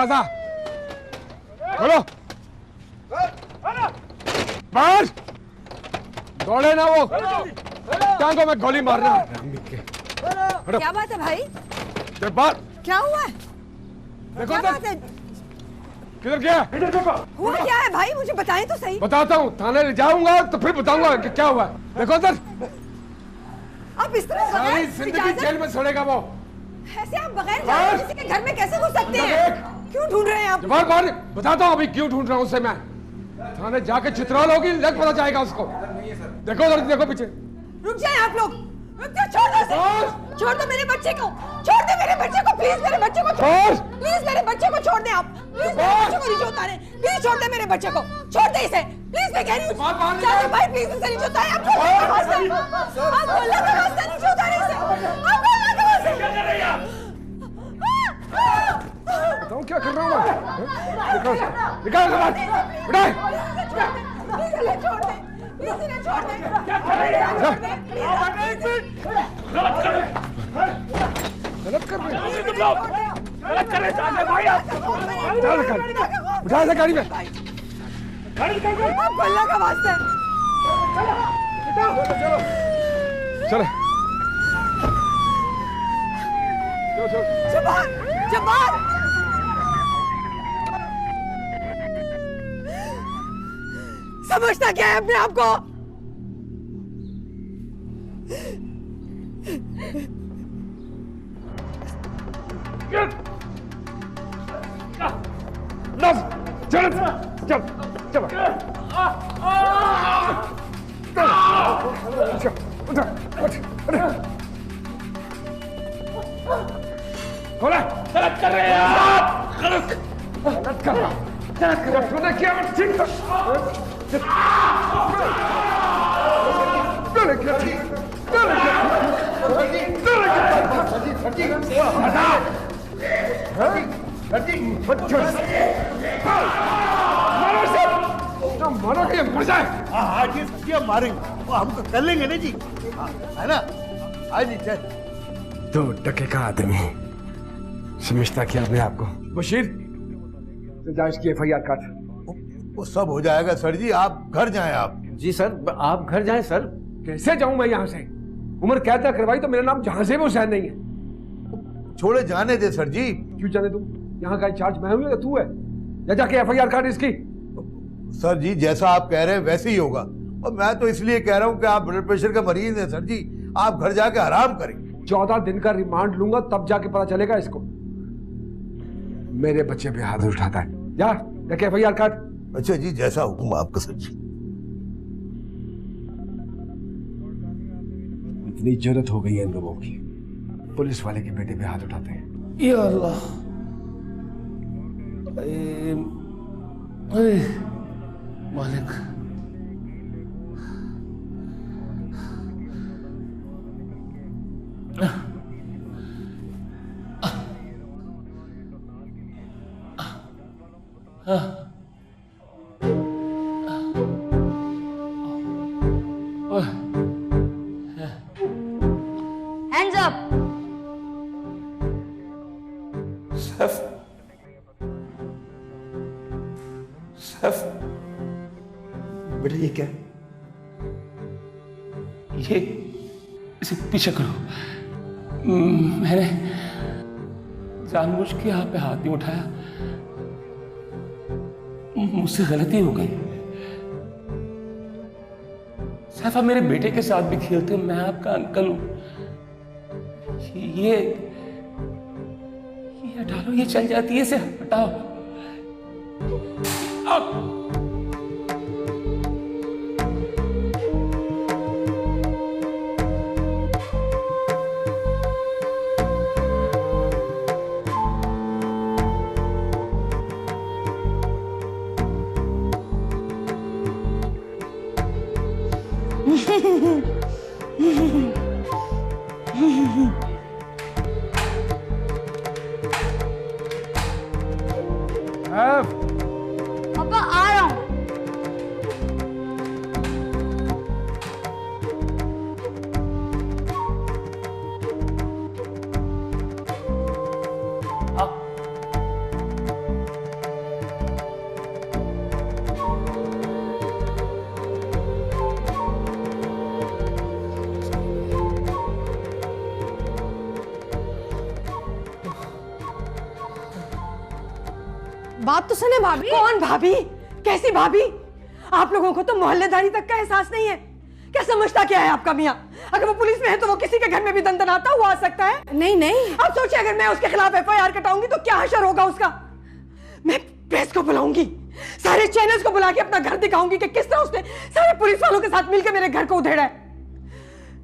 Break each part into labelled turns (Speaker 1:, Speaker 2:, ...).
Speaker 1: दरवाजा खोलो। बाहर दौड़े ना वो, टांगों में गोली मारना।
Speaker 2: क्या बात है भाई?
Speaker 1: बाहर
Speaker 2: क्या हुआ है?
Speaker 1: देखो
Speaker 2: क्या बात है?
Speaker 1: किधर गया?
Speaker 2: हुआ क्या है भाई, मुझे बताएं तो सही।
Speaker 1: बताता हूँ, थाने ले जाऊंगा तो फिर बताऊंगा कि क्या हुआ। देखो इधर,
Speaker 2: आप इस तरह
Speaker 1: सारी जिंदगी जेल में सड़ेगा वो।
Speaker 2: ऐसे आप बगैर जाने किसी के घर में कैसे घुस सकते हैं? क्यों ढूंढ रहे हैं आप?
Speaker 1: बार बताता हूँ अभी क्यों ढूंढ रहा हूँ उसे मैं। थाने जाके चित्रौल होगी, लग पता जाएगा उसको। देखो उधर, देखो पीछे।
Speaker 2: रुक जाए आप लोग, रुक जाओ, छोड़ दो उसे। छोड़ दो मेरे बच्चे को, छोड़ दे मेरे बच्चे को, प्लीज मेरे बच्चे को छोड़। प्लीज मेरे बच्चे को छोड़ दे आप, प्लीज मेरे बच्चे को नीचे उतारें, प्लीज छोड़ दे मेरे बच्चे को, छोड़ दे इसे, प्लीज मैं कह रही हूँ। चाचा भाई प्लीज इसे नीचे उतारें, आप अल्लाह का वास्ता नीचे उतारें इसे, आप अल्लाह का वास्ता।
Speaker 1: बताऊँ क्या कर रहा हूँ मैं? निकाल निकाल उठाए।
Speaker 2: प्लीज इन्हें छोड़ दे, प्लीज इन्हें छोड़ दे। क्या कर रही है?
Speaker 1: गलत कर रहे हैं।
Speaker 3: गलत कर रहे हैं भाई आप।
Speaker 1: उठा से गाड़ी में।
Speaker 2: आप अल्लाह का वास्ता है।
Speaker 1: चलो चलो।
Speaker 2: जब्बार, जब्बार, समझता क्या है अपने आप को?
Speaker 1: चल चल चल
Speaker 3: गलत कर रहे हैं आप,
Speaker 1: गलत कर रहा हूँ। तूने किया मैं ठीक था। मारो कि मर जाए।
Speaker 4: हाँ जी सब्जियां मारेंगे, वो हम तो कर लेंगे ना जी, है ना? हाँ जी चल।
Speaker 1: 2 टके का आदमी समझता क्या अपने आप को। बशीर जांच की FIR काट।
Speaker 4: वो सब हो जाएगा सर जी, आप घर जाएं आप।
Speaker 5: जी सर, आप घर जाएं सर।
Speaker 1: कैसे जाऊं मैं यहाँ से? उम्र कैद तक करवाई तो मेरा नाम जहां से भी हुसैन नहीं है।
Speaker 4: छोड़े जाने दे सर जी।
Speaker 1: क्यों जाने दूं? यहाँ का इंचार्ज मैं हूं या तू है? या जाके FIR काट इसकी।
Speaker 4: सर जी जैसा आप कह रहे हैं वैसे ही होगा, और मैं तो इसलिए कह रहा हूँ कि आप ब्लड प्रेशर का मरीज हैं सर जी, आप घर जाके आराम करें।
Speaker 1: 14 दिन का रिमांड लूंगा तब जाके पता चलेगा इसको। मेरे बच्चे पे हाथ उठाता है। जा जाके FIR काट।
Speaker 4: अच्छा जी, जैसा हुक्म आपका सर जी।
Speaker 1: इतनी जरूरत हो गई है इन लोगों की, पुलिस वाले के बेटे पे हाथ उठाते हैं।
Speaker 3: या अल्लाह, मालिक।
Speaker 2: Hands up.
Speaker 3: सैफ, बेटा ये क्या? ये इसे पीछे करो। मैंने जानबूझ के यहाँ पे हाथ नहीं उठाया, मुझसे गलती हो गई। सैफ, आप मेरे बेटे के साथ भी खेलते हो, मैं आपका अंकल हूं। ये हटा लो, ये चल जाती है, इसे हटाओ।
Speaker 2: पापा आ रहा हूँ। बात तो सुने भाभी। कौन भाभी? कैसी भाभी? आप लोगों को तो मोहल्लेदारी तक का एहसास नहीं है। क्या समझता क्या है आपका मियाँ? अगर वो पुलिस में है तो वो किसी के घर में भी दंदनाता हुआ आ सकता है। नहीं नहीं, आप सोचिए अगर मैं उसके खिलाफ FIR कटाऊंगी तो क्या हशर होगा उसका। मैं प्रेस को बुलाऊंगी, सारे चैनल्स को बुला के अपना घर दिखाऊंगी कि किस तरह उसने सारे पुलिस वालों के साथ मिलकर मेरे घर को उधेड़ा है।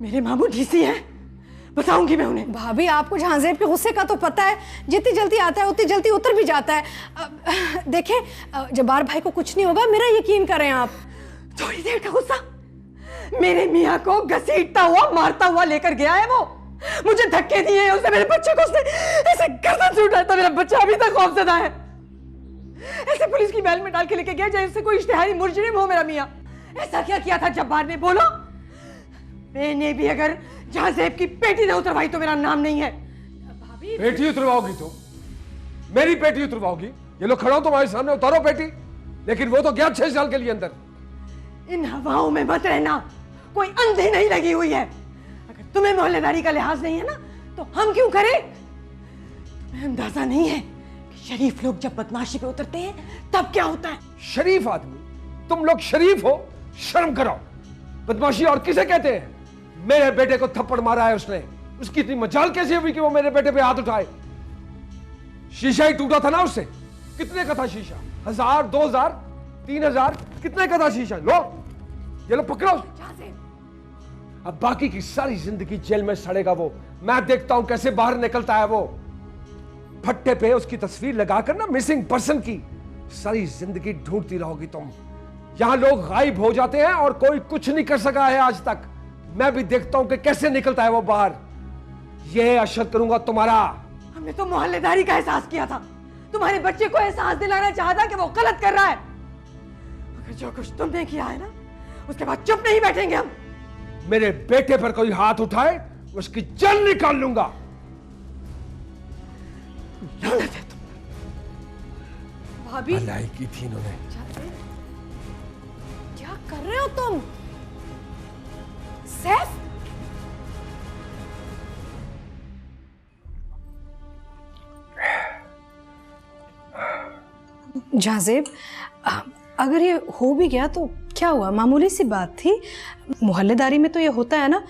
Speaker 2: मेरे मामू डीसी हैं, बताऊंगी मैं उन्हें।
Speaker 6: भाभी आपको झांजेब के गुस्से का तो पता है, जितनी जल्दी आता है उतनी जल्दी उतर भी जाता है। देखें जब्बार भाई को कुछ नहीं होगा, मेरा यकीन करें आप।
Speaker 2: थोड़ी देर का गुस्सा, मेरे मियाँ को घसीटता हुआ मारता हुआ लेकर गया है वो। मुझे धक्के दिए, उसने मेरे बच्चे को उसने ऐसे गर्दन से उठाया था। मेरा बच्चा अभी तक खौफजदा है। ऐसे पुलिस की बैल में डाल के लेके गया जैसे कोई इश्तिहारी मुजरिम हो मेरा मियाँ। ऐसा क्या किया था जब्बार ने? बोलो। मैंने भी अगर झांजेब की पेटी न उतरवाई तो मेरा नाम नहीं है।
Speaker 1: भाभी पेटी उतरवाओगी तो मेरी पेटी उतरवाओगी? ये लोग खड़ा हो तुम्हारे सामने, उतारो पेटी। लेकिन वो तो गया 6 साल के लिए अंदर।
Speaker 2: इन हवाओं में मत रहना, कोई अंधी नहीं लगी हुई है। अगर तुम्हें मोहल्लेदारी का लिहाज नहीं है ना तो हम क्यों करें? तुम्हें अंदाजा नहीं है कि शरीफ लोग जब बदमाशी पे उतरते हैं तब क्या होता है।
Speaker 1: शरीफ आदमी? तुम लोग शरीफ हो? शर्म करो। बदमाशी और किसे कहते हैं? मेरे बेटे को थप्पड़ मारा है उसने। उसकी इतनी मजाल कैसे हुई कि वो मेरे बेटे पे हाथ उठाए? शीशा ही टूटा था ना उससे। कितने का था शीशा? 1000, 2000, 3000? कितने का था शीशा? लो ये लो पकड़ो। अब बाकी की सारी जिंदगी जेल में सड़ेगा वो। मैं देखता हूं कैसे बाहर निकलता है वो। फट्टे पे उसकी तस्वीर लगाकर ना मिसिंग पर्सन की सारी जिंदगी ढूंढती रहोगी तुम। यहां लोग गायब हो जाते हैं और कोई कुछ नहीं कर सका है आज तक। मैं भी देखता हूं कि कैसे निकलता है वो बाहर। ये असर करूंगा तुम्हारा।
Speaker 2: हमने तो मोहल्लेदारी का एहसास किया था, तुम्हारे बच्चे को एहसास दिलाना चाहता कि वो गलत कर रहा है। अगर जो कुछ तुमने किया है ना उसके बाद चुप नहीं बैठेंगे हम।
Speaker 1: मेरे बेटे पर कोई हाथ उठाए उसकी जान निकाल लूंगा।
Speaker 6: भाभी
Speaker 1: भलाई की थी इन्होंने।
Speaker 6: क्या कर रहे हो तुम? सैफ झांजेब, अगर ये हो भी गया तो क्या हुआ? मामूली सी बात थी। मोहल्लेदारी में तो ये होता है ना,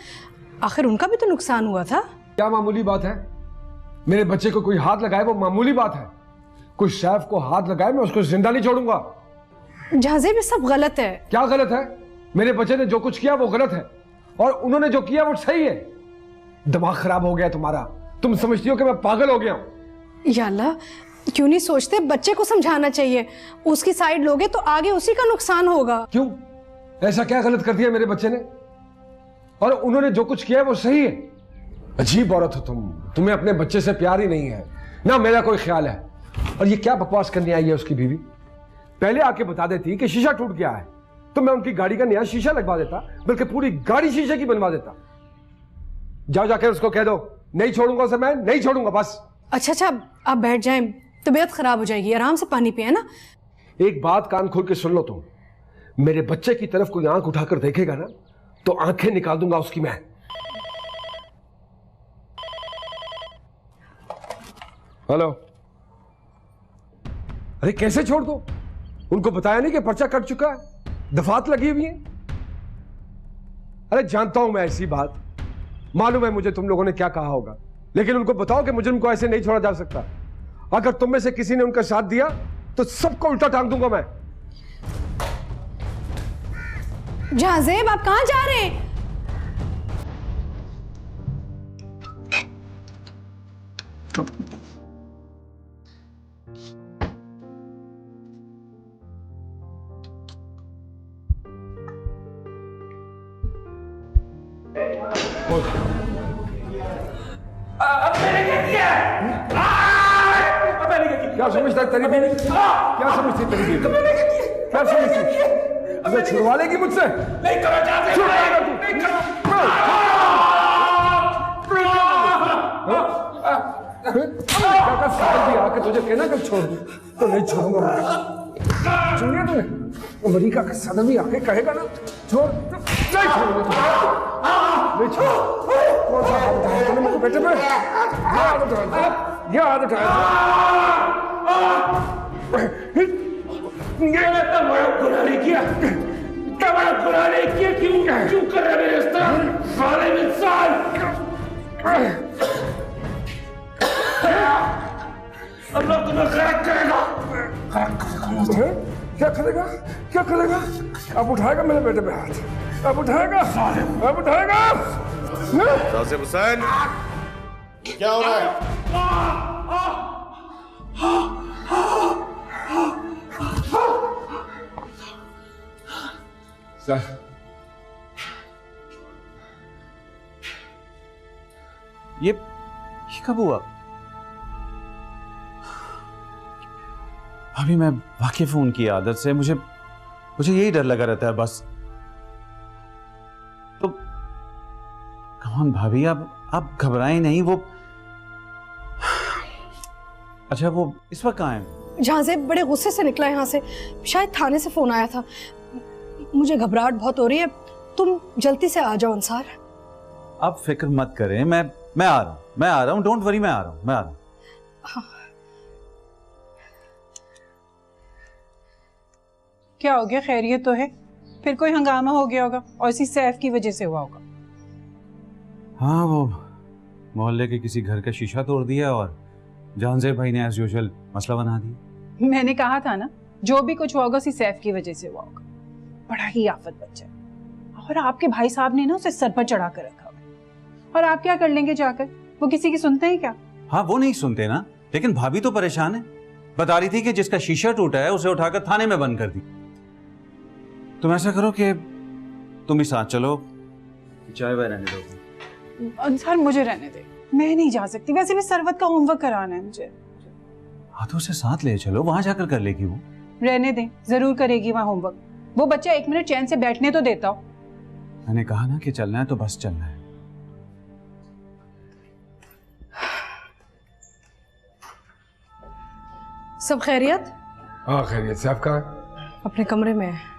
Speaker 6: आखिर उनका भी तो नुकसान हुआ था।
Speaker 1: क्या मामूली बात है? मेरे बच्चे को कोई हाथ लगाए वो मामूली बात है? कोई सैफ को हाथ लगाए मैं उसको जिंदा नहीं छोड़ूंगा।
Speaker 6: झांजेब ये सब गलत है।
Speaker 1: क्या गलत है? मेरे बच्चे ने जो कुछ किया वो गलत है और उन्होंने जो किया वो सही है। दिमाग खराब हो गया तुम्हारा। तुम समझती हो कि मैं पागल हो गया हूं।
Speaker 6: या अल्लाह, क्यों नहीं सोचते? बच्चे को समझाना चाहिए। उसकी साइड लोगे तो आगे उसी का नुकसान होगा।
Speaker 1: क्यों? ऐसा क्या गलत कर दिया मेरे बच्चे ने? और उन्होंने जो कुछ किया वो सही है। अजीब औरत हो तुम। तुम्हें अपने बच्चे से प्यार ही नहीं है ना मेरा कोई ख्याल है। और ये क्या बकवास करने आई है उसकी बीवी? पहले आके बता देती कि शीशा टूट गया है तो मैं उनकी गाड़ी का नया शीशा लगवा देता, बल्कि पूरी गाड़ी शीशे की बनवा देता। जाओ जाकर उसको कह दो नहीं छोड़ूंगा उसे, मैं नहीं छोड़ूंगा बस।
Speaker 6: अच्छा आप बैठ जाएं, तबीयत खराब हो जाएगी। आराम से पानी पिए ना।
Speaker 1: एक बात कान खोल के सुन लो तुम। मेरे बच्चे की तरफ कोई आंख उठाकर देखेगा ना तो आंखें निकाल दूंगा उसकी मैं। हेलो। अरे कैसे छोड़ दो? उनको बताया नहीं कि पर्चा कट चुका है, दफात लगी हुई है। अरे जानता हूं मैं ऐसी बात, मालूम है मुझे तुम लोगों ने क्या कहा होगा, लेकिन उनको बताओ कि मुजरिम को ऐसे नहीं छोड़ा जा सकता। अगर तुम में से किसी ने उनका साथ दिया तो सबको उल्टा टांग दूंगा मैं।
Speaker 6: झांजेब आप कहां जा रहे हैं?
Speaker 1: क्या समझता है तेरी बीवी? क्या समझती तेरी बीवी? क्या समझती? तुझे छुड़वा लेगी मुझसे? नहीं करो, छुड़वाएगा तू? नहीं करो। क्या साल भी आके तुझे कहना कब छोड़ दूं तो नहीं छोड़ूंगा मैं। सुनिए तुमने अमेरिका का सदर भी आके कहेगा ना छोड़, नहीं छोड़ूंगा तुझे, नहीं छोड़। कौन सा हाथ उठाया तूने मेरे बेटे पे? ये हाथ उठाया, ये हाथ उठाया।
Speaker 3: मैंने इतना बड़ा गुनाह नहीं किया, इतना बड़ा गुनाह नहीं किया, क्यों कर रहे मेरे इस तरह? जालिम इंसान! अल्लाह तुम्हें खैर करेगा।
Speaker 1: क्या करेगा? क्या करेगा? अब उठाएगा मेरे बेटे पे हाथ, अब उठाएगा, अब उठाएगा।
Speaker 7: नासिब हुसैन, क्या हो रहा है?
Speaker 1: सर,
Speaker 5: ये कब हुआ? अभी मैं वाकिफ हूं उनकी आदत से, मुझे यही डर लगा रहता है बस। तो कमान भाभी, आप घबराएं नहीं। वो अच्छा, वो इस वक्त कहाँ है?
Speaker 6: जहाँ से बड़े गुस्से से निकला यहाँ से, शायद थाने से फोन आया था। मुझे घबराहट बहुत हो रही है, तुम जल्दी से आ जाओ अंसार।
Speaker 5: आप फिक्र मत करें, मैं आ रहा हूँ, डोंट वरी, मैं आ रहा हूँ।
Speaker 6: हाँ।
Speaker 8: क्या हो गया? खैरियत तो है? फिर कोई हंगामा हो गया होगा और इसी सैफ की वजह से हुआ होगा।
Speaker 5: हाँ, वो मोहल्ले के किसी घर का शीशा तोड़ दिया और जानजेब भाई ने एज यूजुअल मसला बना दिया।
Speaker 8: मैंने कहा था ना, जो भी कुछ हुआ होगा उसी सैफ की वजह से हुआ होगा। बड़ा ही आफत बच्चा है और आपके भाई साहब ने ना उसे सर पर चढ़ा कर रखा हुआ। और आप क्या कर लेंगे जाकर? वो किसी की सुनते हैं क्या?
Speaker 5: हाँ, वो नहीं सुनते ना, लेकिन भाभी तो परेशान है। बता रही थी कि जिसका शीशा टूटा है उसे उठाकर थाने में बंद कर दी। तुम ऐसा करो कि तुम भी साथ चलो, चाय वाय रहने दो।
Speaker 8: अंसार, मुझे रहने दे, मैं नहीं जा सकती। वैसे भी सरवत का होमवर्क कराना है मुझे।
Speaker 5: हाँ, तो उसे साथ ले चलो, वहां जाकर कर लेगी वो।
Speaker 8: रहने दे, जरूर करेगी वहां होमवर्क। वो बच्चा 1 मिनट चैन से बैठने तो देता हो।
Speaker 5: मैंने कहा ना कि चलना है तो बस चलना है।
Speaker 6: सब खैरियत?
Speaker 1: हाँ खैरियत से। आप कहाँ?
Speaker 6: अपने कमरे में है।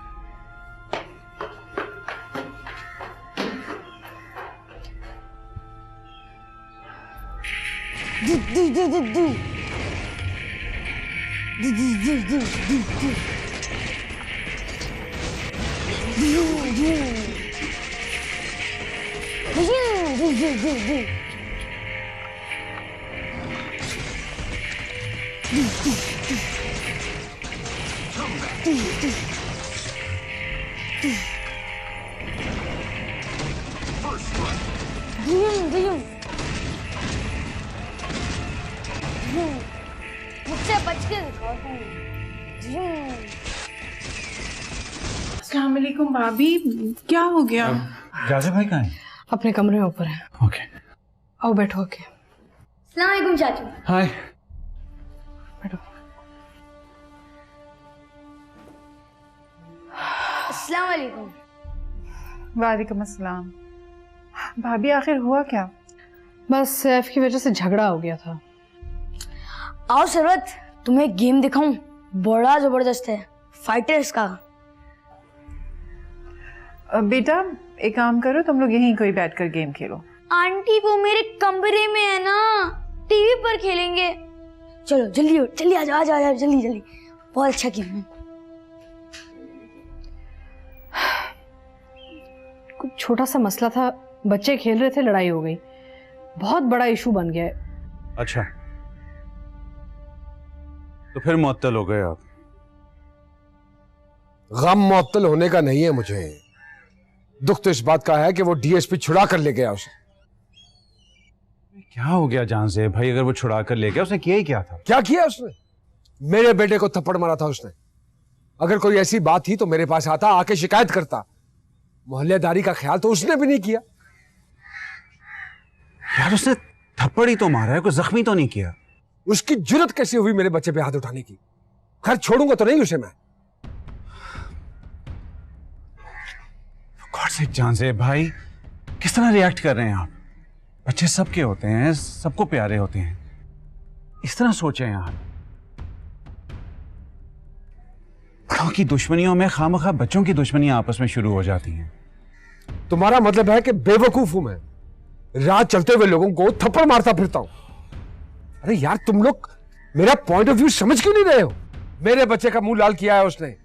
Speaker 9: मुझसे बच के दिखाओ।
Speaker 8: अस्सलाम वालेकुम भाभी, क्या हो गया?
Speaker 5: जानजेब भाई कहाँ है?
Speaker 6: अपने कमरे में ऊपर है।
Speaker 5: ओके,
Speaker 6: आओ बैठो आके।
Speaker 9: अस्सलाम वालेकुम चाचू।
Speaker 5: हाय।
Speaker 6: बैठो।
Speaker 9: अस्सलाम वालेकुम।
Speaker 8: वालेकुम अस्सलाम। भाभी, आखिर हुआ क्या?
Speaker 6: बस सैफ की वजह से झगड़ा हो गया था।
Speaker 9: आओ सरवत, तुम्हें एक गेम दिखाऊं, बड़ा जबरदस्त है, फाइटर्स का।
Speaker 8: बेटा, एक काम करो, तुम लोग यहीं कोई बैठकर गेम खेलो।
Speaker 9: आंटी वो मेरे कमरे में है ना, टीवी पर खेलेंगे। चलो जल्दी जल्दी आ जाओ जल्दी जल्दी, बहुत अच्छा गेम है।
Speaker 6: कुछ छोटा सा मसला था, बच्चे खेल रहे थे, लड़ाई हो गई, बहुत बड़ा इशू बन गया है।
Speaker 5: अच्छा, तो फिर मुअत्तल हो गए आप?
Speaker 1: गम मुअत्तल होने का नहीं है मुझे, दुख तो इस बात का है कि वो डीएसपी छुड़ा कर ले गया उसे।
Speaker 5: क्या हो गया जानजेब भाई? अगर वो छुड़ा कर ले गया, उसने किया ही क्या था?
Speaker 1: क्या किया उसने? मेरे बेटे को थप्पड़ मारा था उसने। अगर कोई ऐसी बात थी तो मेरे पास आता, आके शिकायत करता। मोहल्लेदारी का ख्याल तो उसने भी नहीं किया।
Speaker 5: यार, उसने थप्पड़ ही तो मारा है, कोई जख्मी तो नहीं किया।
Speaker 1: उसकी जुर्रत कैसे हुई मेरे बच्चे पे हाथ उठाने की? खैर छोड़ूंगा तो नहीं उसे मैं।
Speaker 5: गॉड से जानजेब भाई, किस तरह रिएक्ट कर रहे हैं आप? बच्चे सबके होते हैं, सबको प्यारे होते हैं, इस तरह सोचें यार। बड़ों की दुश्मनियों में खामखा बच्चों की दुश्मनियां आपस में शुरू हो जाती हैं।
Speaker 1: तुम्हारा मतलब है कि बेवकूफ हूं मैं, रात चलते हुए लोगों को थप्पड़ मारता फिरता हूं। अरे यार, तुम लोग मेरा पॉइंट ऑफ व्यू समझ क्यों नहीं रहे हो? मेरे बच्चे का मुंह लाल किया है उसने।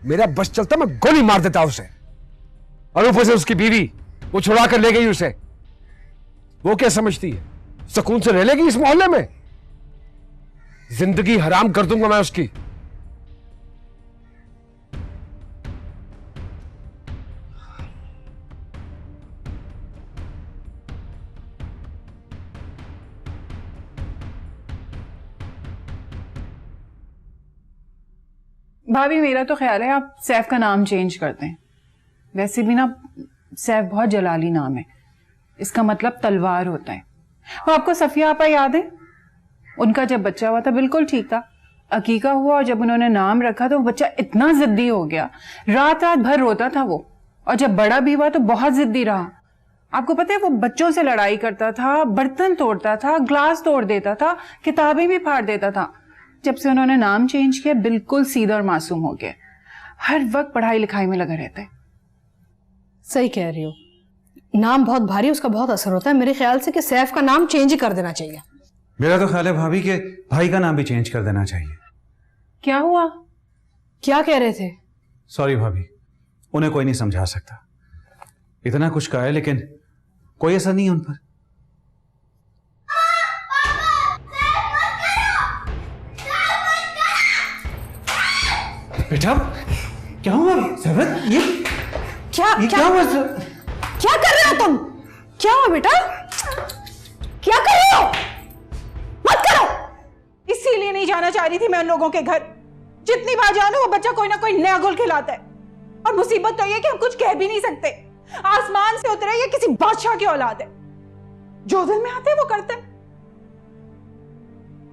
Speaker 1: मेरा बस चलता मैं गोली मार देता उसे। और ऊपर से उसकी बीवी, वो छुड़ा कर ले गई उसे। वो क्या समझती है सुकून से रह लेगी इस मोहल्ले में? जिंदगी हराम कर दूंगा मैं उसकी।
Speaker 8: भाभी मेरा तो ख्याल है आप सैफ का नाम चेंज कर दें। वैसे भी ना सैफ बहुत जलाली नाम है, इसका मतलब तलवार होता है। और आपको सफिया आपा याद है? उनका जब बच्चा हुआ था बिल्कुल ठीक था, अकीका हुआ और जब उन्होंने नाम रखा तो वो बच्चा इतना जिद्दी हो गया, रात रात भर रोता था वो। और जब बड़ा भी हुआ तो बहुत जिद्दी रहा। आपको पता है वो बच्चों से लड़ाई करता था, बर्तन तोड़ता था, ग्लास तोड़ देता था, किताबें भी फाड़ देता था। जब से उन्होंने नाम चेंज किया बिल्कुल सीधा और मासूम हो गया, हर वक्त पढ़ाई लिखाई में लगा रहता है।
Speaker 6: सही कह रही हो, नाम बहुत भारी, उसका बहुत असर होता है। मेरे ख्याल से कि सैफ का नाम चेंज ही कर देना चाहिए।
Speaker 5: मेरा तो ख्याल है भाभी के भाई का नाम भी चेंज कर देना चाहिए।
Speaker 8: क्या हुआ?
Speaker 6: क्या कह रहे थे?
Speaker 5: सॉरी भाभी, उन्हें कोई नहीं समझा सकता। इतना कुछ कहा है लेकिन कोई असर नहीं है उन पर। बेटा क्या हुआ सरवत? ये क्या हुआ?
Speaker 6: क्या कर रहे हो तुम? क्या हुआ बेटा? क्या कर रहे हो? मत करो।
Speaker 8: इसीलिए नहीं जाना चाह रही थी मैं उन लोगों के घर। जितनी बार जाओ ना वो बच्चा कोई ना कोई नया गुल खिलाता है। और मुसीबत तो ये कि हम कुछ कह भी नहीं सकते। आसमान से उतरे ये किसी बादशाह की औलाद है, जो दिल में आते हैं वो करते हैं।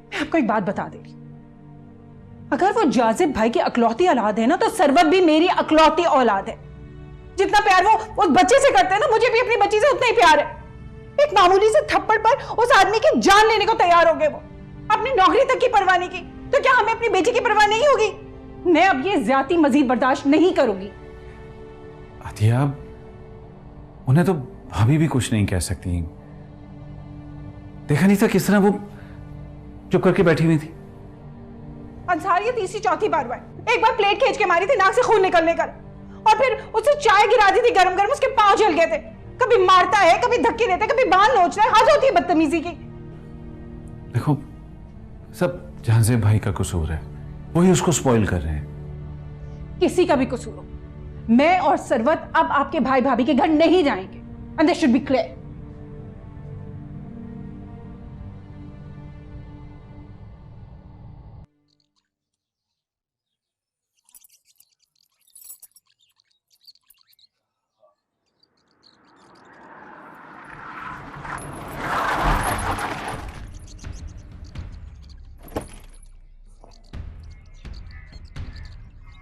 Speaker 8: मैं आपको एक बात बता दे रही, अगर वो जाजिब भाई की अकलौती औलाद है ना तो सरवत भी मेरी अकलौती औलाद है। जितना प्यार वो उस बच्चे से करते हैं ना, मुझे भी अपनी बच्ची से उतना ही प्यार है। एक मामूली से थप्पड़ पर उस आदमी की जान लेने को तैयार हो गए वो, अपनी नौकरी तक की परवाह नहीं की। तो क्या हमें अपनी बेटी की परवाह नहीं होगी? मैं अब ये ज्यादा मजीद बर्दाश्त नहीं करूंगी।
Speaker 5: आतिया, उन्हें तो भाभी भी कुछ नहीं कह सकती। देखा नहीं था किस तरह वो चुप करके बैठी हुई थी।
Speaker 8: अंसार ये तीसरी चौथी बार हुआ है। एक बार प्लेट खींच के मारी थी नाक से खून निकलने का, और फिर उससे चाय गिरा दी थी गरम गरम, उसके पांव जल गए थे। कभी मारता है, कभी धक्के देता है, कभी बाल नोचता है, हद होती है बदतमीजी की।
Speaker 5: देखो सब जहांजेब भाई का कसूर है, वही उसको स्पॉइल कर रहे हैं।
Speaker 8: किसी का भी कसूर हो, मैं और सरवत अब आपके भाई भाभी के घर नहीं जाएंगे। And this should be clear.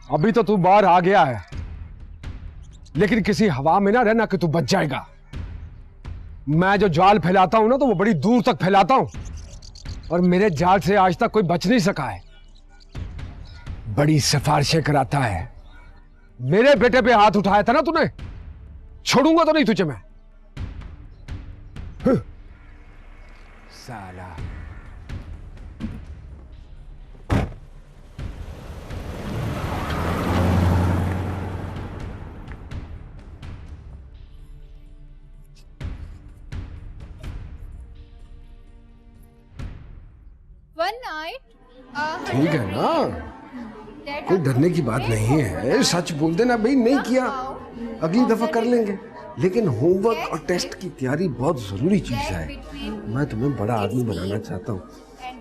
Speaker 1: अभी तो तू बाहर आ गया है, लेकिन किसी हवा में ना रहना कि तू बच जाएगा। मैं जो जाल फैलाता हूं ना तो वो बड़ी दूर तक फैलाता हूं, और मेरे जाल से आज तक कोई बच नहीं सका है। बड़ी सिफारिशें कराता है। मेरे बेटे पे हाथ उठाया था ना तूने, छोड़ूंगा तो नहीं तुझे मैं। साला ठीक है ना, कोई डरने की बात नहीं है। सच बोल देना भाई, नहीं किया अगली दफा कर लेंगे। लेकिन होमवर्क और टेस्ट की तैयारी बहुत जरूरी चीज है। मैं तुम्हें बड़ा आदमी बनाना चाहता हूँ,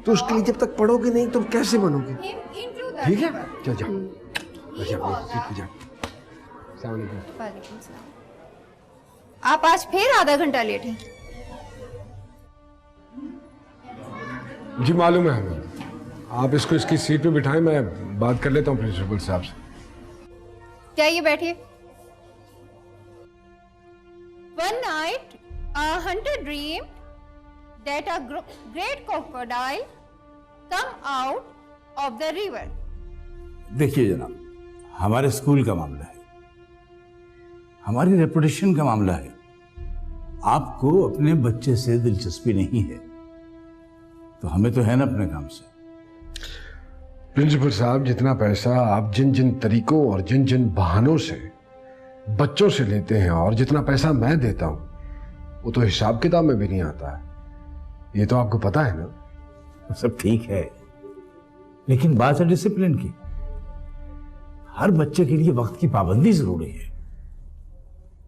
Speaker 1: तो उसके लिए जब तक पढ़ोगे नहीं तुम कैसे बनोगे? ठीक है, चल जाओ
Speaker 2: आप आज फिर आधा घंटा लेट हैं।
Speaker 1: जी मालूम है हमें। आप इसको इसकी सीट पे बिठाएं, मैं बात कर लेता हूँ प्रिंसिपल साहब से।
Speaker 2: जाइए बैठिए। One night, a hunter dreamed that a great crocodile come out of the river.
Speaker 10: देखिए जनाब, हमारे स्कूल का मामला है, हमारी रेपुटेशन का मामला है। आपको अपने बच्चे से दिलचस्पी नहीं है तो हमें तो है ना अपने काम से।
Speaker 1: प्रिंसिपल साहब, जितना पैसा आप जिन जिन तरीकों और जिन जिन बहानों से बच्चों से लेते हैं और जितना पैसा मैं देता हूं, वो तो हिसाब किताब में भी नहीं आता है। ये तो आपको पता है ना।
Speaker 10: सब ठीक है, लेकिन बात है डिसिप्लिन की। हर बच्चे के लिए वक्त की पाबंदी जरूरी है।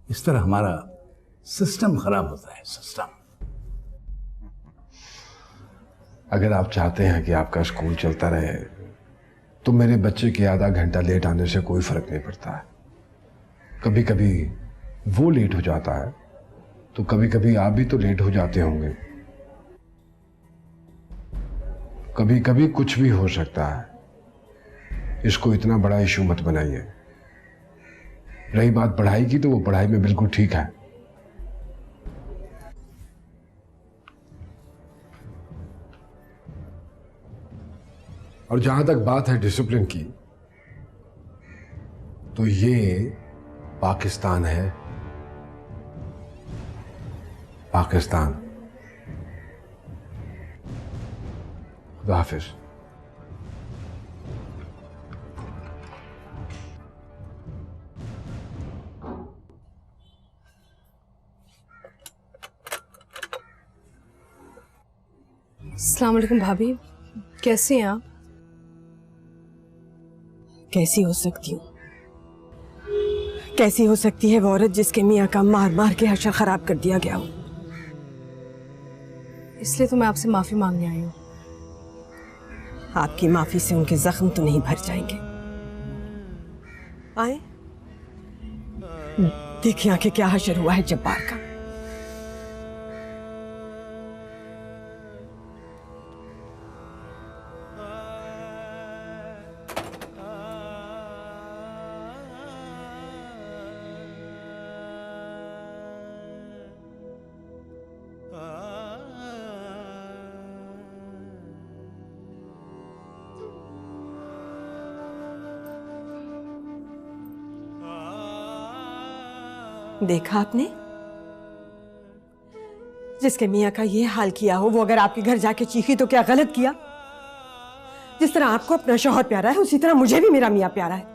Speaker 10: इस तरह हमारा सिस्टम खराब होता है, सिस्टम।
Speaker 1: अगर आप चाहते हैं कि आपका स्कूल चलता रहे तो मेरे बच्चे के आधा घंटा लेट आने से कोई फर्क नहीं पड़ता है। कभी कभी वो लेट हो जाता है तो कभी कभी आप भी तो लेट हो जाते होंगे। कभी कभी कुछ भी हो सकता है। इसको इतना बड़ा इशू मत बनाइए। रही बात पढ़ाई की, तो वो पढ़ाई में बिल्कुल ठीक है। और जहां तक बात है डिसिप्लिन की, तो ये पाकिस्तान है, पाकिस्तान। खुदा हाफिज।
Speaker 6: अस्सलाम वालेकुम भाभी, कैसे हैं आप?
Speaker 2: कैसी हो सकती हूँ? कैसी हो सकती है वो औरत जिसके मियाँ का मार मार के हशर खराब कर दिया गया हो?
Speaker 6: इसलिए तो मैं आपसे माफी मांगने आई हूँ।
Speaker 2: आपकी माफी से उनके जख्म तो नहीं भर जाएंगे। आए देखिए आंखें क्या हशर हुआ है जब्बार का। देखा आपने, जिसके मियाँ का ये हाल किया हो वो अगर आपके घर जाके चीखी तो क्या गलत किया? जिस तरह आपको अपना शौहर प्यारा है उसी तरह मुझे भी मेरा मियाँ प्यारा है।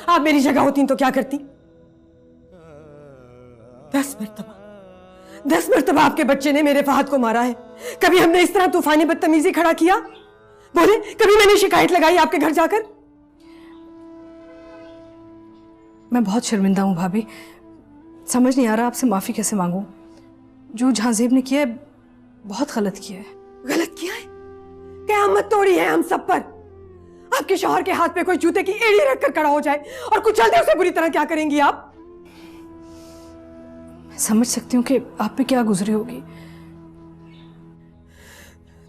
Speaker 2: आप मेरी जगह होती तो क्या करती? 10 मरतबा आपके बच्चे ने मेरे फहद को मारा है। कभी हमने इस तरह तूफानी बदतमीजी खड़ा किया? बोले कभी मैंने शिकायत लगाई आपके घर जाकर?
Speaker 6: मैं बहुत शर्मिंदा हूँ भाभी, समझ नहीं आ रहा आपसे माफी कैसे मांगूं। जो जहांजेब ने किया है बहुत गलत किया है।
Speaker 2: गलत किया है? क़यामत तोड़ी है हम सब पर। आपके शौहर के हाथ पे कोई जूते की एड़ी रखकर खड़ा हो जाए और कुछ चल दे उसे बुरी तरह क्या करेंगी आप?
Speaker 6: मैं समझ सकती हूँ कि आप पे क्या गुजरी होगी।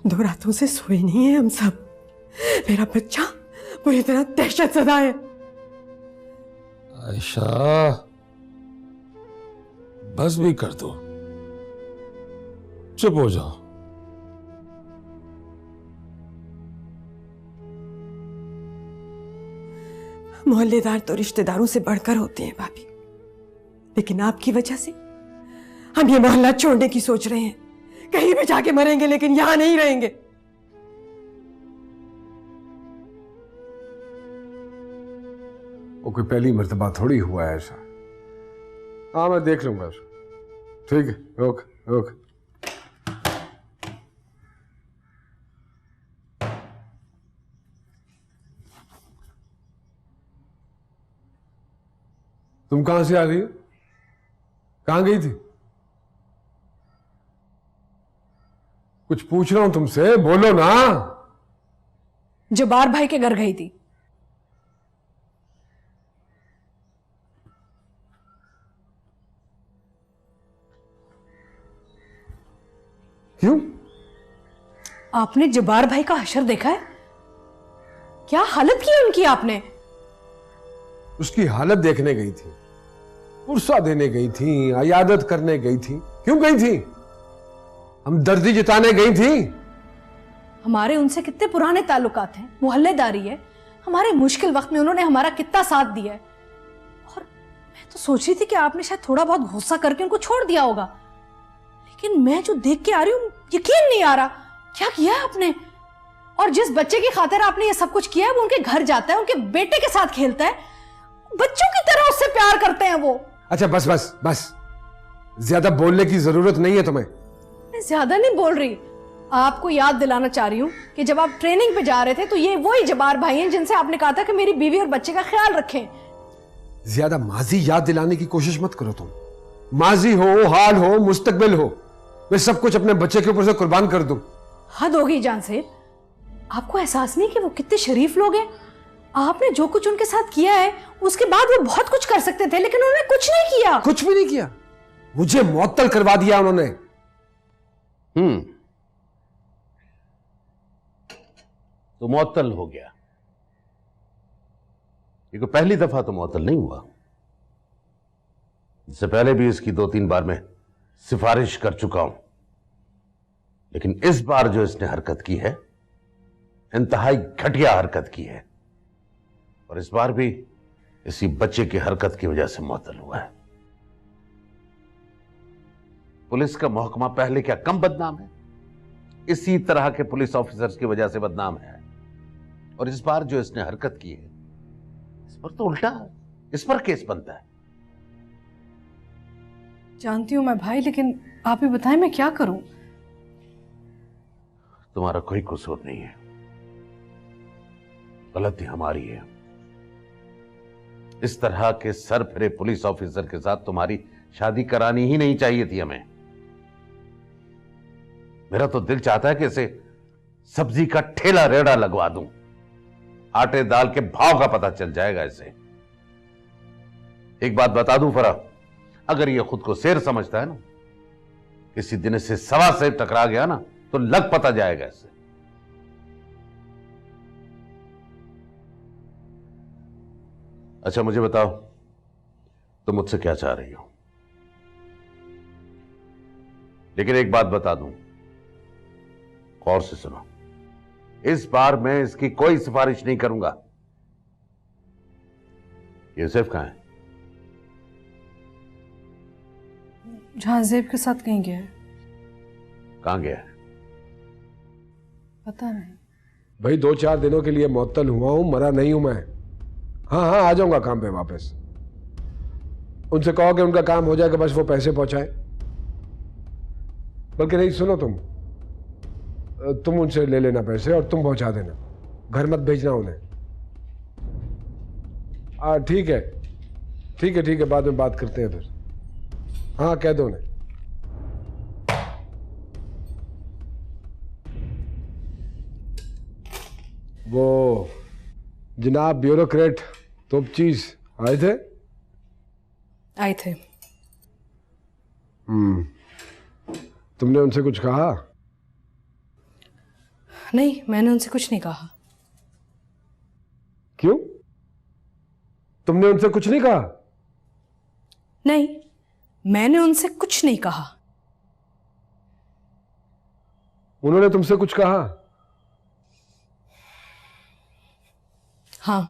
Speaker 2: 2 रातों से सोए नहीं है हम सब। मेरा बच्चा पूरी तरह दहशत ज़दा है।
Speaker 1: आयशा, बस भी कर दो, चुप हो जाओ।
Speaker 2: मोहल्लेदार तो रिश्तेदारों से बढ़कर होते हैं भाभी, लेकिन आपकी वजह से हम ये मोहल्ला छोड़ने की सोच रहे हैं। कहीं भी जाके मरेंगे लेकिन यहां नहीं रहेंगे।
Speaker 1: वो कोई पहली मर्तबा थोड़ी हुआ है ऐसा। हाँ, मैं देख लूंगा उसको। ठीक है, ओके ओके। तुम कहां से आ रही हो? कहां गई थी? कुछ पूछ रहा हूं तुमसे, बोलो ना।
Speaker 6: जब्बार भाई के घर गई थी।
Speaker 1: क्यों?
Speaker 6: आपने जब्बार भाई का हशर देखा है? क्या हालत की है उनकी आपने?
Speaker 1: उसकी हालत देखने गई थी, पुरसा देने गई थी, अयादत करने गई थी। क्यों गई थी? हमदर्दी जताने गई थी।
Speaker 6: हमारे उनसे कितने पुराने ताल्लुकात हैं, मोहल्लेदारी है। हमारे मुश्किल वक्त में उन्होंने हमारा कितना साथ दिया है। और मैं तो सोच रही थी कि आपने शायद थोड़ा बहुत गुस्सा करके उनको छोड़ दिया होगा, लेकिन मैं जो देख के आ रही हूँ यकीन नहीं आ रहा। क्या किया है आपने? और जिस बच्चे की खातिर आपने ये सब कुछ किया है वो उनके घर जाता है, उनके बेटे के साथ खेलता है, बच्चों की तरह उससे प्यार करते हैं वो।
Speaker 1: अच्छा बस बस बस, ज्यादा बोलने की जरूरत नहीं है तुम्हें।
Speaker 6: मैं ज्यादा नहीं बोल रही, आपको याद दिलाना चाह रही हूँ कि जब आप ट्रेनिंग पे जा रहे थे तो ये वही जबार भाई हैं जिनसे आपने कहा था कि मेरी बीवी और बच्चे का ख्याल रखें।
Speaker 1: ज्यादा माजी याद दिलाने की कोशिश मत करो तुम। माजी हो, हाल हो, मुस्तकबिल हो, मैं सब कुछ अपने बच्चे के ऊपर से कुर्बान कर दूं।
Speaker 6: हद हो गई जान से, आपको एहसास नहीं कि वो कितने शरीफ लोग हैं? आपने जो कुछ उनके साथ किया है उसके बाद वो बहुत कुछ कर सकते थे, लेकिन उन्होंने कुछ नहीं किया।
Speaker 1: कुछ भी नहीं किया, मुझे मुअत्तल करवा दिया उन्होंने।
Speaker 11: तो मुअत्तल हो गया। ये कोई पहली दफा तो मुअत्तल नहीं हुआ, इससे पहले भी इसकी 2-3 बार मैं सिफारिश कर चुका हूं, लेकिन इस बार जो इसने हरकत की है इंतहाई घटिया हरकत की है, और इस बार भी इसी बच्चे की हरकत की वजह से मुअत्तल हुआ है। पुलिस का महकमा पहले क्या कम बदनाम है? इसी तरह के पुलिस ऑफिसर्स की वजह से बदनाम है, और इस बार जो इसने हरकत की है इस पर तो उल्टा इस पर केस बनता है।
Speaker 6: जानती हूं मैं भाई, लेकिन आप ही बताएं मैं क्या करूं?
Speaker 11: तुम्हारा कोई कसूर नहीं है, गलती हमारी है। इस तरह के सरफिरे पुलिस ऑफिसर के साथ तुम्हारी शादी करानी ही नहीं चाहिए थी हमें। मेरा तो दिल चाहता है कि इसे सब्जी का ठेला रेड़ा लगवा दूं, आटे दाल के भाव का पता चल जाएगा इसे। एक बात बता दूं फरा, अगर ये खुद को शेर समझता है ना, किसी दिन इसे सवा से टकरा गया ना तो लग पता जाएगा इसे। अच्छा मुझे बताओ, तुम मुझसे क्या चाह रही हो? लेकिन एक बात बता दूं, गौर से सुनो, इस बार मैं इसकी कोई सिफारिश नहीं करूंगा। यूसुफ कहां है?
Speaker 6: जहांजेब के साथ कहीं गया है।
Speaker 11: कहां गया है?
Speaker 6: पता नहीं
Speaker 1: भाई, 2-4 दिनों के लिए मुअत्तल हुआ हूं, मरा नहीं हूं मैं। हाँ हाँ, आ जाऊंगा काम पे वापस। उनसे कहो कि उनका काम हो जाएगा, बस वो पैसे पहुंचाए। बल्कि नहीं, सुनो, तुम उनसे ले लेना पैसे और तुम पहुंचा देना, घर मत भेजना उन्हें। ठीक है ठीक है ठीक है, बाद में बात करते हैं फिर। हाँ कह दो उन्हें। वो जनाब ब्यूरोक्रेट तोपचीज आए थे?
Speaker 6: आए थे।
Speaker 1: तुमने उनसे कुछ कहा?
Speaker 6: नहीं, मैंने उनसे कुछ नहीं कहा।
Speaker 1: क्यों? तुमने उनसे कुछ नहीं कहा?
Speaker 6: नहीं, मैंने उनसे कुछ नहीं कहा।
Speaker 1: उन्होंने तुमसे कुछ कहा?
Speaker 6: हाँ,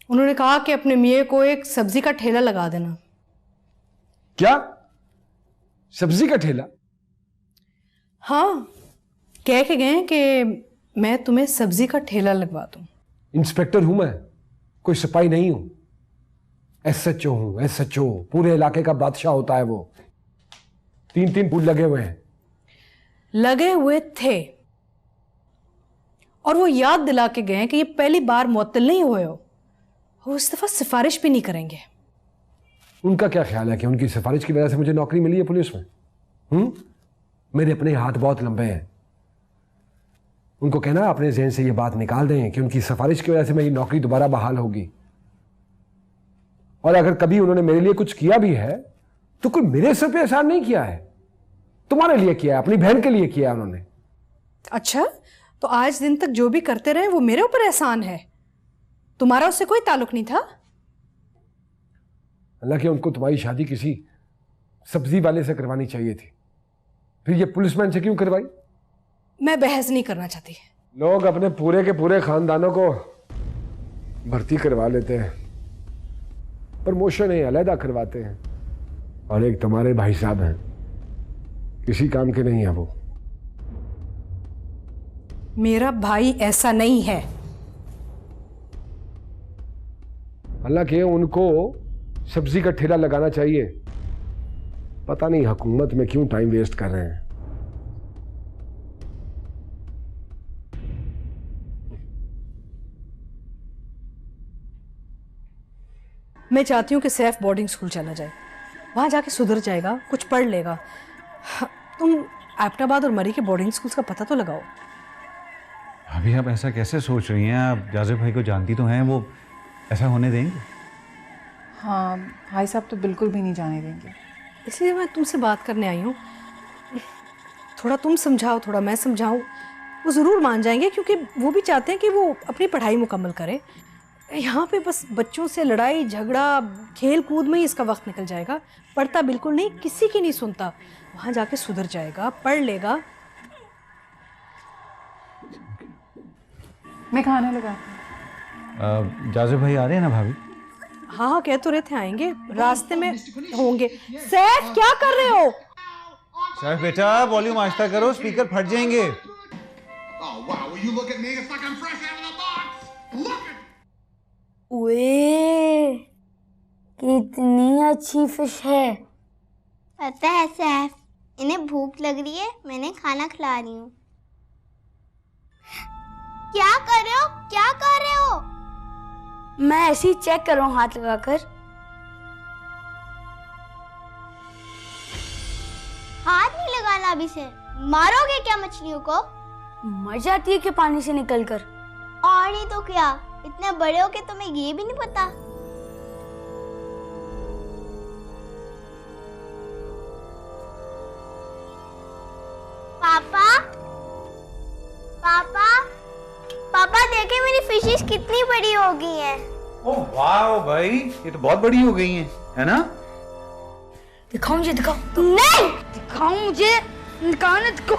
Speaker 6: उन्होंने कहा कि अपने मियाँ को एक सब्जी का ठेला लगा देना।
Speaker 1: क्या? सब्जी का ठेला?
Speaker 6: हाँ, कह के गए कि मैं तुम्हें सब्जी का ठेला लगवा दूं।
Speaker 1: इंस्पेक्टर हूं मैं, कोई सिपाही नहीं हूं। SHO हूं, SHO। पूरे इलाके का बादशाह होता है वो। 3-3 फूल लगे हुए हैं।
Speaker 6: लगे हुए थे, और वो याद दिला के गए कि ये पहली बार मुअत्तल नहीं हुए हो, वो इस दफा सिफारिश भी नहीं करेंगे।
Speaker 1: उनका क्या ख्याल है कि उनकी सिफारिश की वजह से मुझे नौकरी मिली है पुलिस में? मेरे अपने हाथ बहुत लंबे हैं। उनको कहना अपने जहन से ये बात निकाल दें कि उनकी सिफारिश की वजह से मेरी नौकरी दोबारा बहाल होगी। और अगर कभी उन्होंने मेरे लिए कुछ किया भी है तो कोई मेरे सिर पे एहसान नहीं किया है, तुम्हारे लिए किया है, अपनी बहन के लिए किया है उन्होंने।
Speaker 6: अच्छा, तो आज दिन तक जो भी करते रहे वो मेरे ऊपर एहसान है, तुम्हारा उससे कोई ताल्लुक नहीं था?
Speaker 1: हालांकि उनको तुम्हारी शादी किसी सब्जी वाले से करवानी चाहिए थी, फिर ये पुलिसमैन से क्यों करवाई?
Speaker 6: मैं बहस नहीं करना चाहती।
Speaker 1: लोग अपने पूरे के पूरे खानदानों को भर्ती करवा लेते हैं, प्रमोशन ही अलहदा करवाते हैं, और एक तुम्हारे भाई साहब हैं, किसी काम के नहीं है वो।
Speaker 6: मेरा भाई ऐसा नहीं है।
Speaker 1: हालांकि उनको सब्जी का ठेला लगाना चाहिए, पता नहीं हुकूमत में क्यों टाइम वेस्ट कर रहे हैं।
Speaker 6: मैं चाहती हूँ कि सैफ बोर्डिंग स्कूल चला जाए, वहां जाके सुधर जाएगा, कुछ पढ़ लेगा। तुम एबटाबाद और मरी के बोर्डिंग स्कूल्स का पता तो लगाओ।
Speaker 5: अभी आप ऐसा कैसे सोच रही हैं? आप जाजिब भाई को जानती तो हैं, वो ऐसा होने देंगे?
Speaker 8: हाँ भाई साहब तो बिल्कुल भी नहीं जाने देंगे।
Speaker 6: इसलिए मैं तुमसे बात करने आई हूँ। थोड़ा तुम समझाओ, थोड़ा मैं समझाऊँ, वो ज़रूर मान जाएंगे, क्योंकि वो भी चाहते हैं कि वो अपनी पढ़ाई मुकम्मल करे। यहाँ पे बस बच्चों से लड़ाई झगड़ा खेल कूद में ही इसका वक्त निकल जाएगा। पढ़ता बिल्कुल नहीं, किसी की नहीं सुनता। वहाँ जाके सुधर जाएगा, पढ़ लेगा।
Speaker 8: मैं खाना लगाती हूँ।
Speaker 5: जाजिब भाई आ रहे हैं ना भाभी?
Speaker 6: हाँ हाँ, कह तो रहे थे आएंगे, रास्ते में होंगे। सैफ क्या कर रहे हो?
Speaker 5: सैफ बेटा वॉल्यूम आहिस्ता करो, स्पीकर फट जाएंगे।
Speaker 9: ओए, कितनी अच्छी फिश है।
Speaker 12: पता है सैफ, इन्हें भूख लग रही है, मैंने खाना खिला रही हूँ। क्या कर रहे हो? क्या कर रहे हो?
Speaker 9: मैं ऐसे ही चेक कर रहा हूँ हाथ लगाकर।
Speaker 12: हाथ नहीं लगाना अभी से। मारोगे क्या मछलियों को?
Speaker 9: मर जाती है कि पानी से निकलकर।
Speaker 12: और नहीं तो क्या, इतने बड़े हो के तुम्हें ये भी नहीं पता। पापा, पापा, पापा देखे मेरी फिशेस कितनी बड़ी हो गई हैं।
Speaker 5: ओह वाह भाई, ये तो बहुत बड़ी हो गई हैं, है ना?
Speaker 9: दिखाओ मुझे, दिखाओ। नहीं, दिखाओ मुझे, निकालना दिखाओ।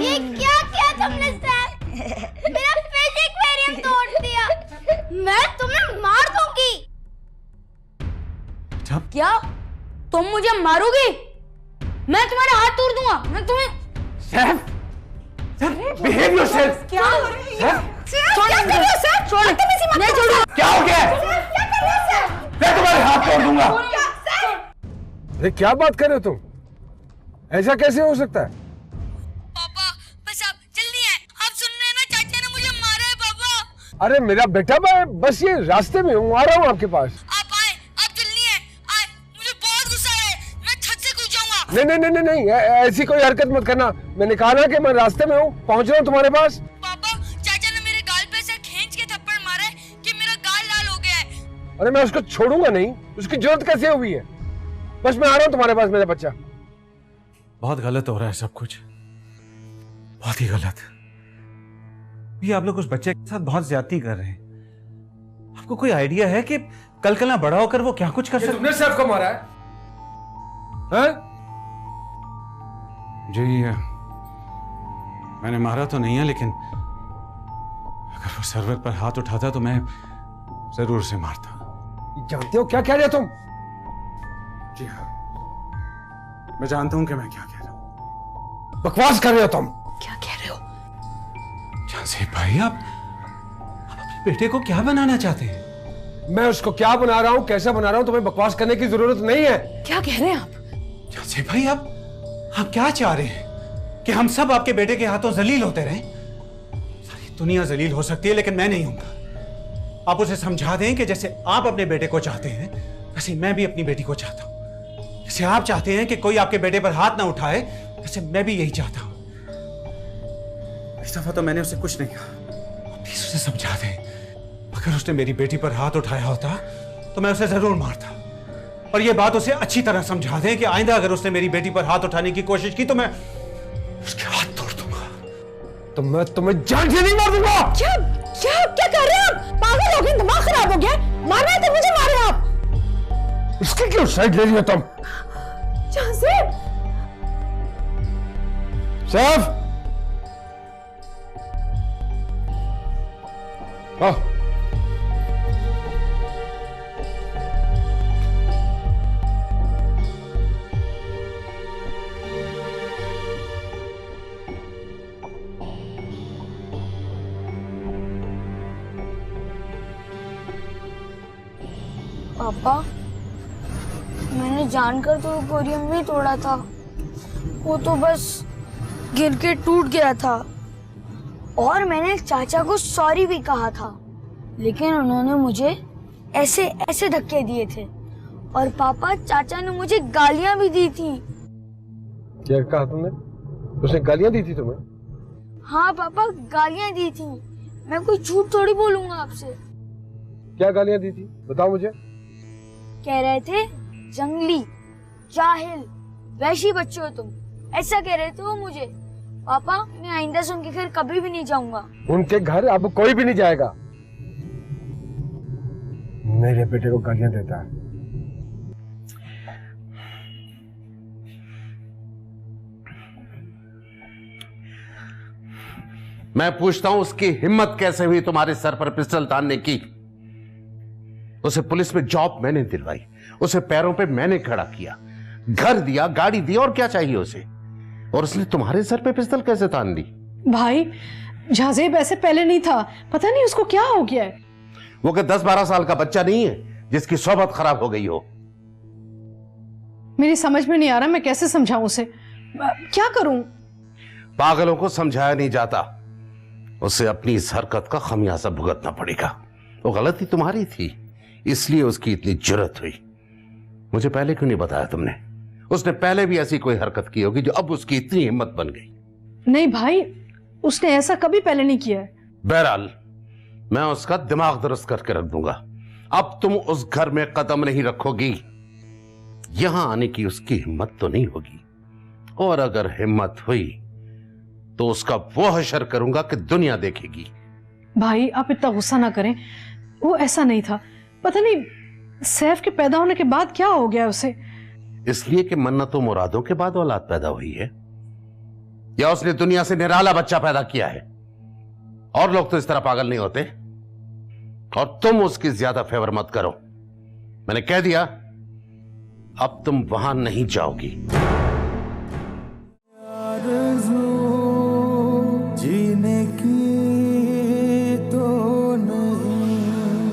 Speaker 12: ये क्या किया तुमने सैफ? मेरा फिश एक्वेरियम तोड़ दिया। मैं तुम्हें मार दूंगी।
Speaker 9: क्या तुम मुझे मारोगे? मैं तुम्हारे हाथ तोड़ दूंगा। मैं तुम्हें
Speaker 1: सैफ, बिहेव योरसेल्फ।
Speaker 9: क्या हो रहा है? क्या कर रहे हो सर? छोड़, मैं छोड़ूंगा।
Speaker 1: क्या हो गया?
Speaker 12: क्या कर रहे हो सर?
Speaker 1: मैं तुम्हारे हाथ तोड़ दूंगा। अरे क्या बात कर रहे हो तुम? ऐसा कैसे हो सकता है?
Speaker 9: पापा, बस आप जल्दी आए। आप सुन रहे हैं ना, चाचा ने मुझे मारा है पापा।
Speaker 1: अरे मेरा बेटा, मैं बस ये रास्ते में हूँ, आ रहा हूँ आपके पास।
Speaker 9: आप आए, आप जल्दी आए। मुझे बहुत गुस्सा है, मैं छत से कूद जाऊंगा।
Speaker 1: नहीं नहीं नहीं नहीं, ऐसी कोई हरकत मत करना। मैंने कहा ना कि मैं रास्ते में हूँ, पहुँच रहा हूँ तुम्हारे पास।
Speaker 9: पापा, चाचा ने मेरे गाल पे ऐसा खींच के थप्पड़ मारा है कि मेरा गाल लाल हो गया है।
Speaker 1: अरे मैं उसको छोड़ूंगा नहीं, उसकी जरूरत कैसे हुई है? बस मैं आ रहा हूँ तुम्हारे पास मेरा बच्चा।
Speaker 5: बहुत गलत हो रहा है सब कुछ, बहुत ही गलत। ये आप लोग उस बच्चे के साथ बहुत ज्यादती कर रहे हैं। आपको कोई आइडिया है कि कल कल ना बड़ा होकर वो क्या कुछ कर सकता?
Speaker 1: तुमने सैफ को मारा है? हैं?
Speaker 5: जी मैंने मारा तो नहीं है, लेकिन अगर वो सर्वर पर हाथ उठाता तो मैं जरूर उसे मारता।
Speaker 1: जानते हो क्या कह रहे हो तुम?
Speaker 5: जी हाँ, मैं जानता हूं कि मैं क्या कह रहा हूं।
Speaker 1: बकवास कर रहे हो तुम।
Speaker 6: क्या कह रहे हो?
Speaker 5: जाजिब भाई, आप अपने बेटे को क्या बनाना चाहते हैं?
Speaker 1: मैं उसको क्या बना रहा हूँ, कैसा बना रहा हूँ, तुम्हें बकवास करने की जरूरत नहीं है।
Speaker 6: क्या कह रहे हैं आप?
Speaker 5: जाजिब भाई, आप क्या चाह रहे हैं कि हम सब आपके बेटे के हाथों जलील होते रहें? सारी दुनिया जलील हो सकती है, लेकिन मैं नहीं हूंगा। आप उसे समझा दें कि जैसे आप अपने बेटे को चाहते हैं, वैसे मैं भी अपनी बेटी को चाहता हूं। जैसे आप चाहते हैं कि कोई आपके बेटे पर हाथ ना उठाए, वैसे मैं भी यही चाहता हूं। इस दफा तो मैंने उसे कुछ नहीं कहा, प्लीज उसे समझा दें। अगर उसने मेरी बेटी पर हाथ उठाया होता तो मैं उसे जरूर मारता। और यह बात उसे अच्छी तरह समझा दें कि आइंदा अगर उसने मेरी बेटी पर हाथ उठाने की कोशिश की तो मैं उसके हाथ तोड़ दूंगा।
Speaker 1: तो मैं तुम्हें जान से नहीं मार दूंगा।
Speaker 6: क्या क्या क्या कर रहे हैं आप? पागल हो गए, दिमाग खराब हो गया? मारना है तो मुझे मारो आप।
Speaker 1: उसकी क्यों साइड ले रही हो तुम?
Speaker 6: जाजिब,
Speaker 1: सैफ, आओ।
Speaker 9: पापा, मैंने जानकर तो एक्वेरियम नहीं तोड़ा था, वो तो बस गिर के टूट गया था। और मैंने चाचा को सॉरी भी कहा था, लेकिन उन्होंने मुझे ऐसे ऐसे धक्के दिए थे। और पापा, चाचा ने मुझे गालियां भी दी थी।
Speaker 1: क्या कहा तुमने? उसने गालियां दी थी तुम्हें?
Speaker 9: हाँ पापा, गालियां दी थी। मैं कोई झूठ थोड़ी बोलूंगा आपसे।
Speaker 1: क्या गालियां दी थी, बताओ मुझे।
Speaker 9: कह रहे थे जंगली, जाहिल, वैशी बच्चे हो तुम, ऐसा कह रहे थे वो मुझे। पापा, मैं आइंदा से उनके घर कभी भी नहीं जाऊंगा।
Speaker 1: उनके घर अब कोई भी नहीं जाएगा। मेरे बेटे को गालियां देता है।
Speaker 11: मैं पूछता हूं, उसकी हिम्मत कैसे हुई तुम्हारे सर पर पिस्टल तानने की? उसे पुलिस में जॉब मैंने दिलवाई, उसे पैरों पे मैंने खड़ा किया, घर दिया, गाड़ी दी, और क्या चाहिए उसे? और उसने तुम्हारे सर पे पिस्टल कैसे तान दी?
Speaker 6: भाई, जाजेब ऐसे पहले नहीं था, पता नहीं उसको क्या हो गया है।
Speaker 11: वो कि 10-12 साल का बच्चा नहीं है जिसकी सोबत खराब हो गई हो।
Speaker 6: मेरी समझ में नहीं आ रहा मैं कैसे समझाऊं उसे, क्या करूं?
Speaker 11: पागलों को समझाया नहीं जाता, उसे अपनी इस हरकत का खमियाजा भुगतना पड़ेगा। वो गलती तुम्हारी थी, इसलिए उसकी इतनी जुर्रत हुई। मुझे पहले क्यों नहीं बताया तुमने? उसने पहले भी ऐसी कोई हरकत की होगी जो अब उसकी इतनी हिम्मत बन गई।
Speaker 6: नहीं भाई, उसने ऐसा कभी पहले नहीं किया है।
Speaker 11: बहरहाल, मैं उसका दिमाग दुरुस्त करके रख दूंगा। अब तुम उस घर में कदम नहीं रखोगी, यहां आने की उसकी हिम्मत तो नहीं होगी। और अगर हिम्मत हुई तो उसका वो हशर करूंगा कि दुनिया देखेगी।
Speaker 6: भाई, आप इतना गुस्सा ना करें, वो ऐसा नहीं था। पता नहीं सैफ के पैदा होने के बाद क्या हो गया उसे।
Speaker 11: इसलिए कि मन्नतों मुरादों के बाद औलाद पैदा हुई है, या उसने दुनिया से निराला बच्चा पैदा किया है? और लोग तो इस तरह पागल नहीं होते। और तुम उसकी ज्यादा फेवर मत करो, मैंने कह दिया, अब तुम वहां नहीं जाओगी।